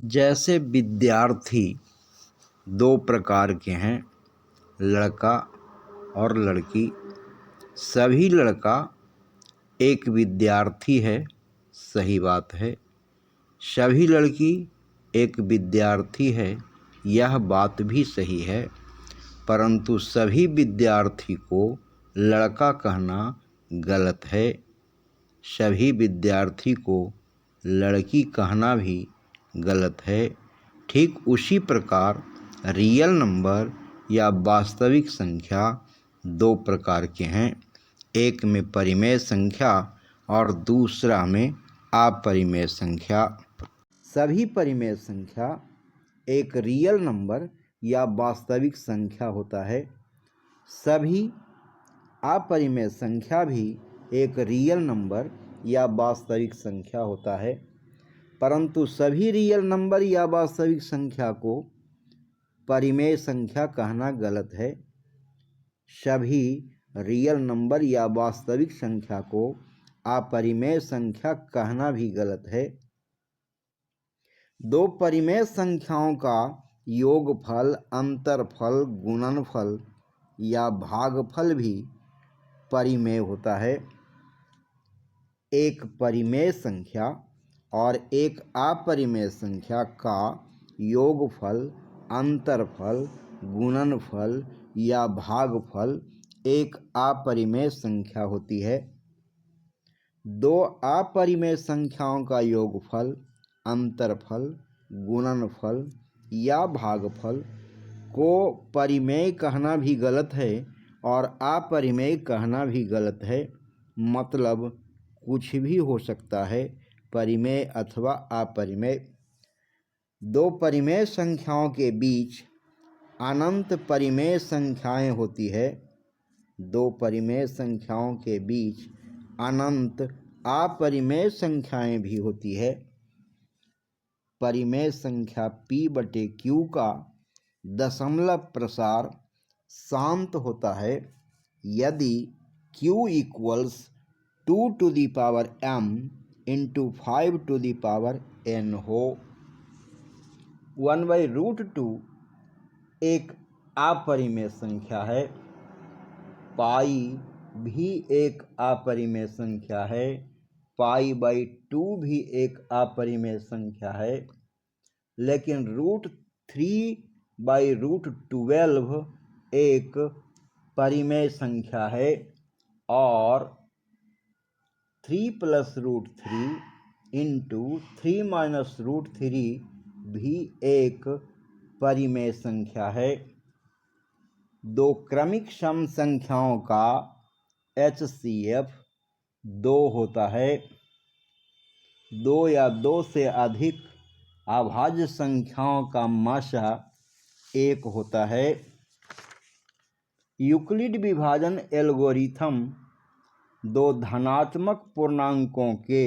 जैसे विद्यार्थी दो प्रकार के हैं, लड़का और लड़की। सभी लड़का एक विद्यार्थी है, सही बात है। सभी लड़की एक विद्यार्थी है, यह बात भी सही है। परंतु सभी विद्यार्थी को लड़का कहना गलत है। सभी विद्यार्थी को लड़की कहना भी गलत है। ठीक उसी प्रकार रियल नंबर या वास्तविक संख्या दो प्रकार के हैं, एक में परिमेय संख्या और दूसरा में अपरिमेय संख्या। सभी परिमेय संख्या एक रियल नंबर या वास्तविक संख्या होता है। सभी अपरिमेय संख्या भी एक रियल नंबर या वास्तविक संख्या होता है। परंतु सभी रियल नंबर या वास्तविक संख्या को परिमेय संख्या कहना गलत है। सभी रियल नंबर या वास्तविक संख्या को अपरिमेय संख्या कहना भी गलत है। दो परिमेय संख्याओं का योगफल, अंतरफल, गुणनफल या भागफल भी परिमेय होता है। एक परिमेय संख्या और एक अपरिमेय संख्या का योगफल, अंतरफल, गुणनफल या भागफल एक अपरिमेय संख्या होती है। दो अपरिमेय संख्याओं का योगफल, अंतरफल, गुणनफल या भागफल को परिमेय कहना भी गलत है और अपरिमेय कहना भी गलत है। मतलब कुछ भी हो सकता है, परिमेय अथवा अपरिमेय। दो परिमेय संख्याओं के बीच अनंत परिमेय संख्याएं होती है। दो परिमेय संख्याओं के बीच अनंत अपरिमेय संख्याएं भी होती है। परिमेय संख्या p/q का दशमलव प्रसार शांत होता है यदि q = 2m × 5n हो। 1/√2 एक अपरिमेय संख्या है। पाई भी एक अपरिमेय संख्या है। π/2 भी एक अपरिमेय संख्या है। लेकिन √3/√12 एक परिमेय संख्या है और 3 + √3 × 3 - √3 भी एक परिमेय संख्या है। दो क्रमिक सम संख्याओं का HCF 2 होता है। दो या दो से अधिक अभाज्य संख्याओं का माशा 1 होता है। यूक्लिड विभाजन एल्गोरिथम दो धनात्मक पूर्णांकों के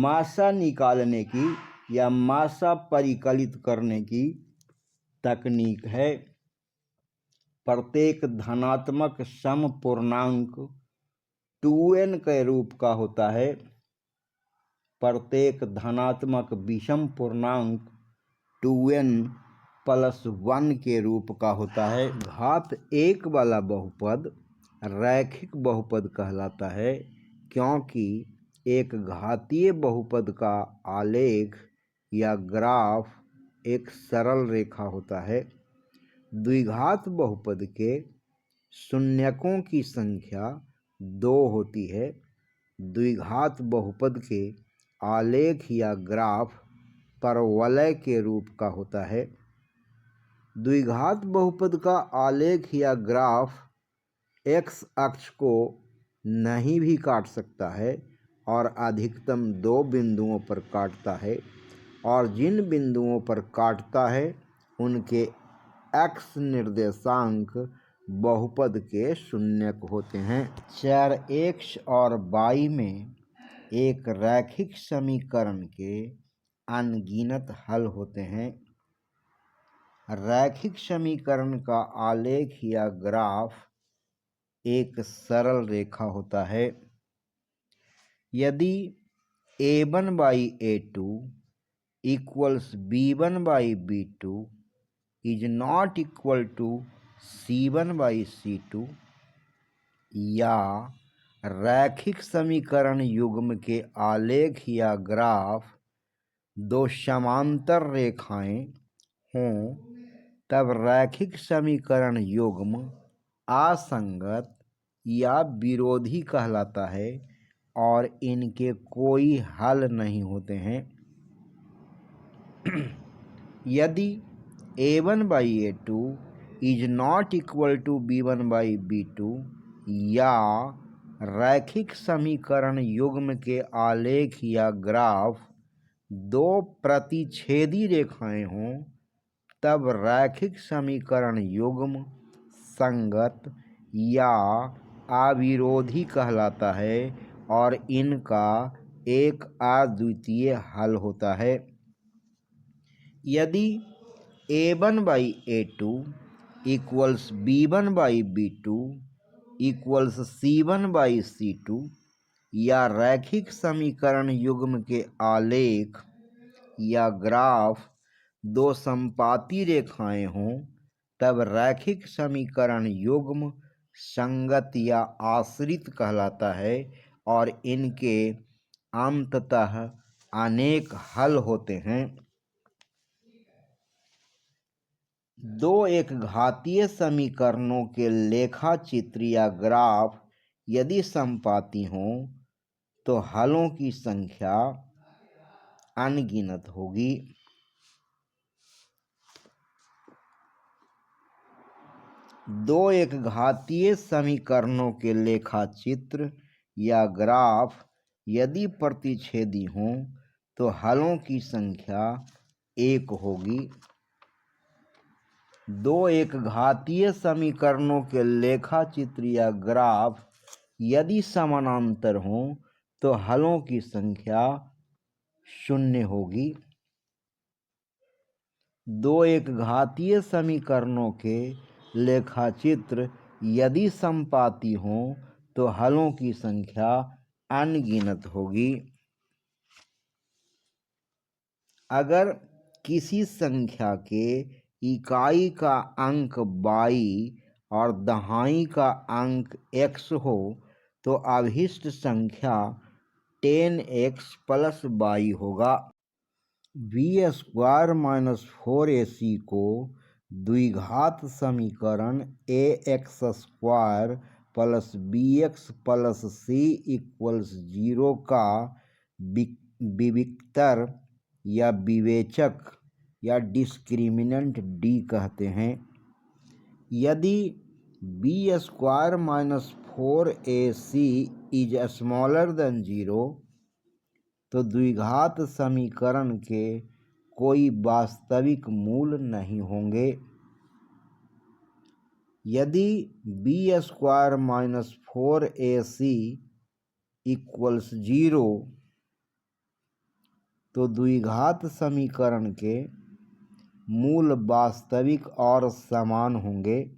माशा निकालने की या माशा परिकलित करने की तकनीक है। प्रत्येक धनात्मक सम पूर्णांक 2n के रूप का होता है। प्रत्येक धनात्मक विषम पूर्णांक 2n + 1 के रूप का होता है। घात 1 वाला बहुपद रैखिक बहुपद कहलाता है, क्योंकि एक घातीय बहुपद का आलेख या ग्राफ एक सरल रेखा होता है। द्विघात बहुपद के शून्यकों की संख्या 2 होती है। द्विघात बहुपद के आलेख या ग्राफ परवलय के रूप का होता है। द्विघात बहुपद का आलेख या ग्राफ x अक्ष को नहीं भी काट सकता है और अधिकतम 2 बिंदुओं पर काटता है, और जिन बिंदुओं पर काटता है उनके x निर्देशांक बहुपद के शून्यक होते हैं। चर x और y में एक रैखिक समीकरण के अनगिनत हल होते हैं। रैखिक समीकरण का आलेख या ग्राफ एक सरल रेखा होता है। यदि a1/a2 equals B1 by B2 is not equal to C1 by C2, या रैखिक समीकरण युग्म के आलेख या ग्राफ दो समांतर रेखाएं हों तब रैखिक समीकरण युग्म असंगत या विरोधी कहलाता है और इनके कोई हल नहीं होते हैं। यदि A1 by A2 is not equal to B1 by B2, या रैखिक समीकरण युग्म के आलेख या ग्राफ दो प्रतिच्छेदी रेखाएं हों तब रैखिक समीकरण युग्म संगत या अविरोधी कहलाता है और इनका एक अद्वितीय हल होता है। यदि A1 by A2 equals B1 by B2 equals C1 by C2, या रैखिक समीकरण युग्म के आलेख या ग्राफ दो समपाती रेखाएं हों तब रैखिक समीकरण युग्म संगत या आश्रित कहलाता है और इनके अंततः अनेक हल होते हैं। दो एक घातीय समीकरणों के लेखाचित्र या ग्राफ यदि समपाती हों तो हलों की संख्या अनगिनत होगी। दो एक घातीय समीकरणों के लेखाचित्र या ग्राफ यदि प्रतिच्छेदी हों तो हलों की संख्या एक होगी। दो एक घातीय समीकरणों के लेखाचित्र या ग्राफ यदि समानांतर हों तो हलों की संख्या 0 होगी। दो एक घातीय समीकरणों के लेखाचित्र यदि समपाती हों तो हलों की संख्या अनगिनत होगी। अगर किसी संख्या के इकाई का अंक y और दहाई का अंक x हो तो अभिष्ट संख्या 10x प्लस y होगा। b² - 4ac को द्विघात समीकरण ax² plus bx plus c equals 0 का विविक्तर या विवेचक या डिस्क्रिमिनेंट d कहते हैं। यदि b² - 4ac is smaller than 0 तो द्विघात समीकरण के कोई वास्तविक मूल नहीं होंगे। यदि b² - 4ac इक्वल्स 0 तो द्विघात समीकरण के मूल वास्तविक और समान होंगे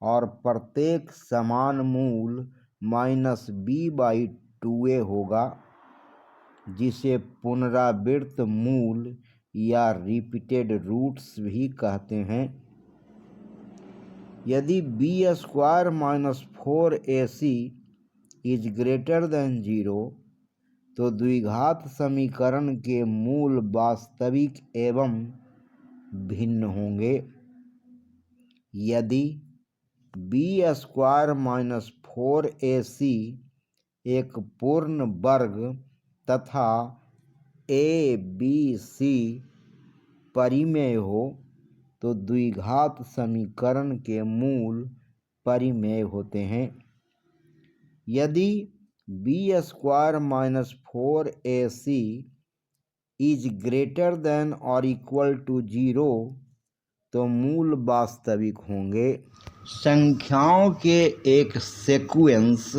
और प्रत्येक समान मूल -b/2a होगा, जिसे पुनरावृत्त मूल या रिपीटेड रूट्स भी कहते हैं। यदि b² - 4ac is greater than 0 तो द्विघात समीकरण के मूल वास्तविक एवं भिन्न होंगे। यदि b² - 4ac एक पूर्ण वर्ग तथा a b c परिमेय हो तो द्विघात समीकरण के मूल परिमेय होते हैं। यदि b² - 4ac is greater than और इक्वल टू 0 तो मूल वास्तविक होंगे। संख्याओं के एक सीक्वेंस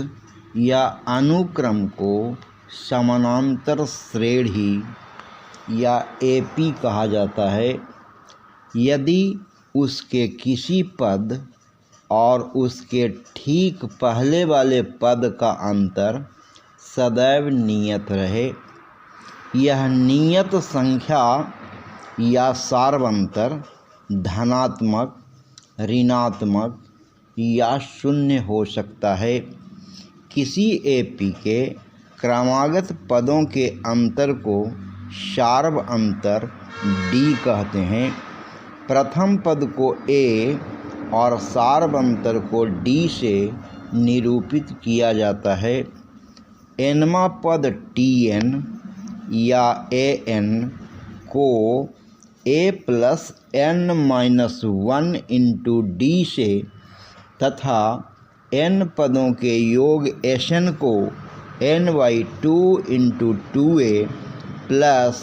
या अनुक्रम को समानांतर श्रेणी या AP कहा जाता है यदि उसके किसी पद और उसके ठीक पहले वाले पद का अंतर सदैव नियत रहे। यह नियत संख्या या सार्वंतर धनात्मक, ऋणात्मक या शून्य हो सकता है। किसी एपी के क्रमागत पदों के अंतर को सार्व अंतर डी कहते हैं। प्रथम पद को ए और सार्व अंतर को डी से निरूपित किया जाता है। एनवा पद टी एन या ए एन को a plus n minus 1 into d से तथा एन पदों के योग एस एन को n by 2 into 2a plus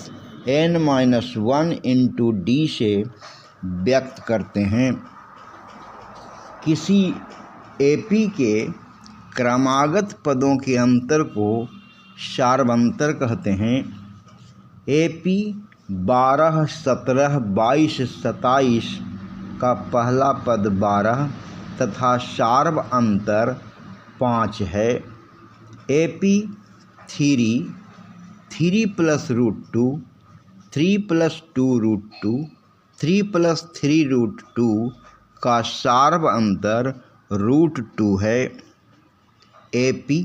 n minus 1 into d से व्यक्त करते हैं। किसी एपी के क्रमागत पदों के अंतर को सार्वंतर कहते हैं। एपी 12, 17, 22, 27 का पहला पद 12 तथा सार्व अंतर 5 है। AP 3 plus root 2, 3 plus 2 root 2, 3 plus 3 root 2 का सार्व अंतर रूट 2 है। AP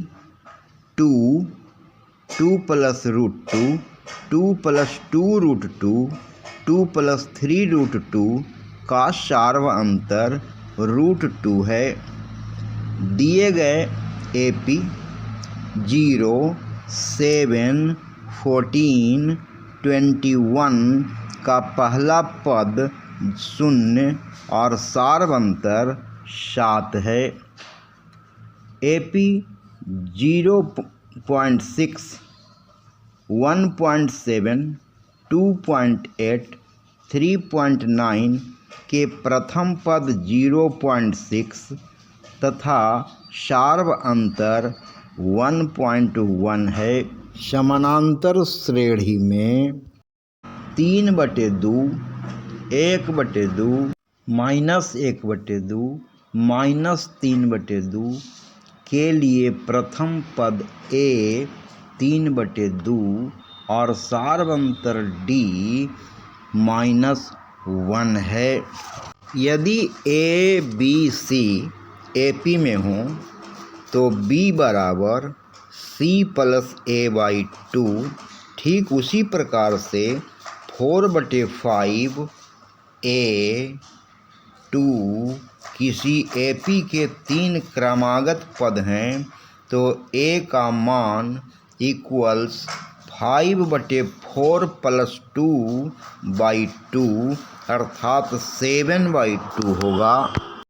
2 plus root 2, 2 plus 2 root 2, 2 plus 3 root 2 का सार्व अंतर रूट 2 है। दिए गए एपी 0, 7, 14, 21 का पहला पद 0 और सार्व अंतर 7 है। एपी 0.6, 1.7, 2.8, 3.9 के प्रथम पद 0.6 तथा सार्व अंतर 1.1 है। समानांतर श्रेणी में 3/2, 1/2, -1/2, -3/2 के लिए प्रथम पद ए 3/2 और सार्व अंतर डी -1 है। यदि ए बी सी एपी में हों तो बी बराबर सी प्लस ए बाई 2। ठीक उसी प्रकार से 4/5 ए 2 किसी एपी के 3 क्रमागत पद हैं तो ए का मान इक्वल्स 5/4 प्लस 2/2 अर्थात 7/2 होगा।